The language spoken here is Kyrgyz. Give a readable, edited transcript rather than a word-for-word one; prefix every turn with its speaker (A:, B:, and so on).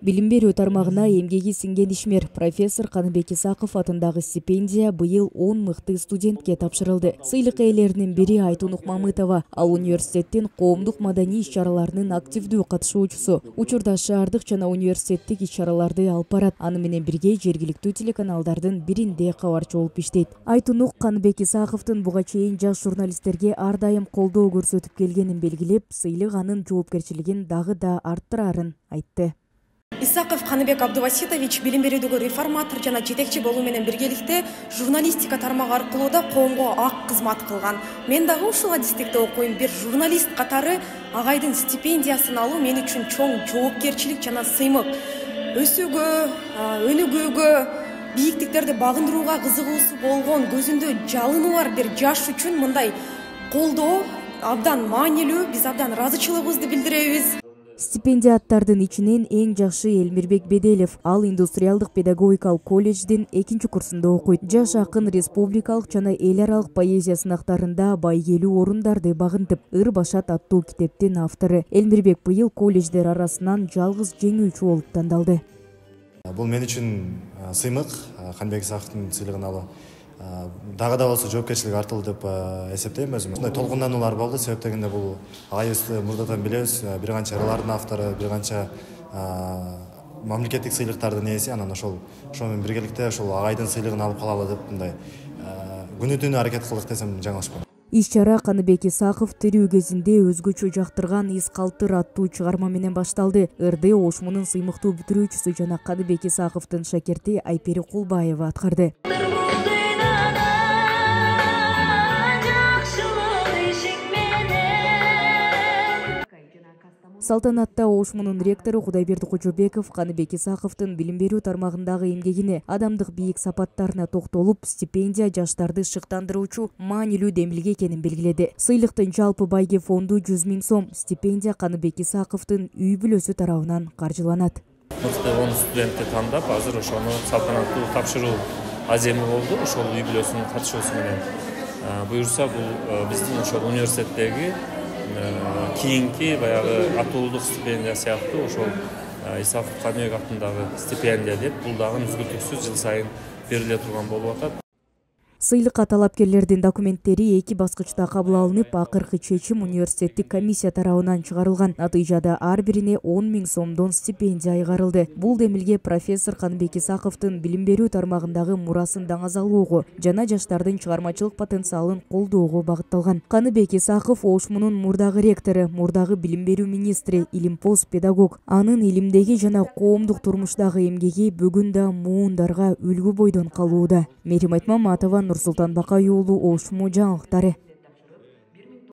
A: Билим берүү тармагына эмгеги сиңген ишмер профессор Каныбек Исаков атындагы стипендия быйыл 10 мыкты студентке тапшырылды. Сыйлык ээлеринин бири Айтунук Мамытова, ал университеттин коомдук маданий иш-чараларынын активдүү катышуучусу. Учурда шаардык жана университеттик иш-чараларды алып барат. Аны менен бирге жергиликтүү телеканалдардын биринде кабарчы болуп иштейт. Айтунук Каныбек Исаковдун буга чейин жаш журналисттерге ар дайым колдоо көрсөтүп келгенин белгилеп, сыйлык анын жоопкерчилигин дагы да арттырарын айтты.
B: Исаков Каныбек Абдуваситович билим берүүдөгү реформатор жана жетекчи болуу менен биргеликте журналистика тармагы аркылуу да коомго ак кызмат кылган. Мен дагы ушул адистикте окуйм. Бир журналист катары агайдын стипендиясын алуу мен үчүн чоң жоопкерчилик жана сыймык. Өсүүгө, өнүгүүгө, бийиктиктерди багындырууга кызыгуусу болгон, көзүндө жалыны бар бир жаш үчүн мындай колдоо абдан маанилүү. Биз абдан ыраазычылыгыбызды билдиребиз.
A: Стипендиаттардын ичинен эң жакшы Элмирбек Беделев, ал индустриалдык педагогикалык колледждин 2-курсунда окуйт. Жаш акын республикалык жана эл аралык поэзия сынактарында байгелүү орундарды багынтып, Ыр башат аттуу китептин автору. Элмирбек быйыл колледждер арасынан жалгыз жеңүүчү болуп тандалды.
C: Бул мен үчүн сыймык, Каныбек Исаковдун сыйлыгын алуу. Дагы да болсо жоопкерчилик артылды деп эсептейм өзүм. Мындай толкундануулар болду, себеп дегенде бул агайыбызды мурдадан билебиз, бир канча ырлардын автору, бир канча мамлекеттик сыйлыктардын ээси, анан ошол менен биргеликте ошол агайдын сыйлыгын алып калалы деп мындай күнү түнү аракет кылдык десем жаңылышпайм.
A: Иш-чара Каныбек Исаков тирүү кезинде өзгөчө жактырган Из калтыр аттуу чыгарма менен башталды. Ырды Ошмунун сыймыктуу бүтүрүүчүсү жана Каныбек Исаковдун шакерти Айпери Кулбаева аткарды. Салтанатта Ошмунун ректору Кудайберди Кожобеков Каныбек Исаковдун билим берүү тармагындагы эмгегине, адамдык бийик сапаттарына токтолуп, стипендия жаштарды шыктандыруучу маанилүү демилге экенин белгиледи. Сыйлыктын жалпы байге фонду 100 000 сом, стипендия Каныбек Исаковдун үй бүлөсү тарабынан каржыланат.
D: Мыкты 10 студентти тандап, азыр ошону салтанаттуу тапшыруу аземи болду. Ошол үй бүлөсүнүн катышуусу менен буюрса, бул биздин ошол университеттеги кийинки баягы атуулук стипендия сыяктуу ошол Исаков Каныбек атындагы стипендия деп бул дагы үзгүлтүксүз жыл сайын бериле турган болуп атат.
A: Сыйлыкка талапкерлердин документтери 2 баскычта кабыл алынып, акыркы чечим университеттик комиссия тарабынан чыгарылган. Натыйжада ар бирине 10 000 сомдон стипендия айгарылды. Бул демилге профессор Каныбек Исаковдун билим берүү тармагындагы мурасын даңазалоого жана жаштардын чыгармачылык потенциалын колдоого багытталган. Каныбек Исаков Ошмунун мурдагы ректору, мурдагы билим берүү министри, илимпоз педагог. Анын илимдеги жана коомдук турмуштагы эмгеги бүгүн да муундарга үлгү бойдон калууда. Мерим Айтмаматова, Нурсултан Бакай уулу, Ошму жаңылыктары.